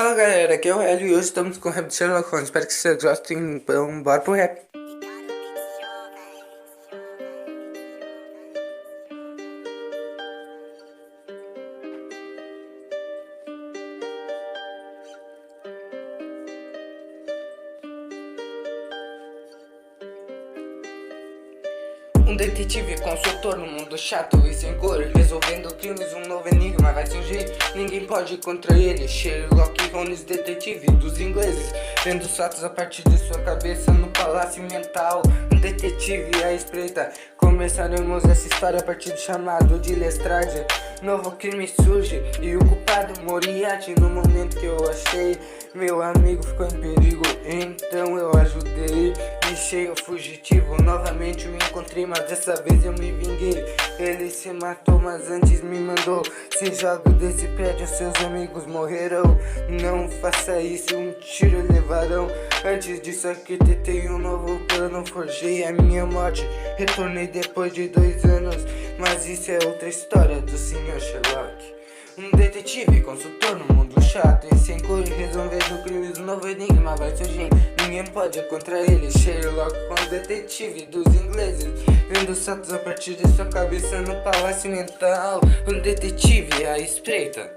Fala galera, aqui é o Hélio e hoje estamos com o rap de Sherlock Holmes. Espero que vocês gostem, então bora pro rap. Um detetive consultor no mundo chato e sem cor, resolvendo crimes, um novo enigma vai surgir. Ninguém pode ir contra ele. Sherlock Holmes, detetive dos ingleses, vendo os fatos a partir de sua cabeça no palácio mental. Um detetive à espreita. Começaremos essa história a partir do chamado de Lestrade. Novo crime surge e o culpado Moriarty. No momento que eu achei, meu amigo ficou em perigo, então eu ajudei. Deixei o fugitivo, novamente me encontrei, mas dessa vez eu me vinguei. Ele se matou, mas antes me mandou: se joga desse prédio, seus amigos morrerão. Não faça isso, um tiro levarão. Antes disso arquitetei um novo plano, forjei a minha morte. Retornei depois de 2 anos, mas isso é outra história do Sr. Sherlock. Um detetive consultor no mundo chato e sem cor, resolvendo crimes, um novo enigma vai surgir. Ninguém pode ir contra ele. Sherlock Holmes, detetive dos ingleses, vendo os fatos a partir de sua cabeça no palácio mental. Um detetive à espreita.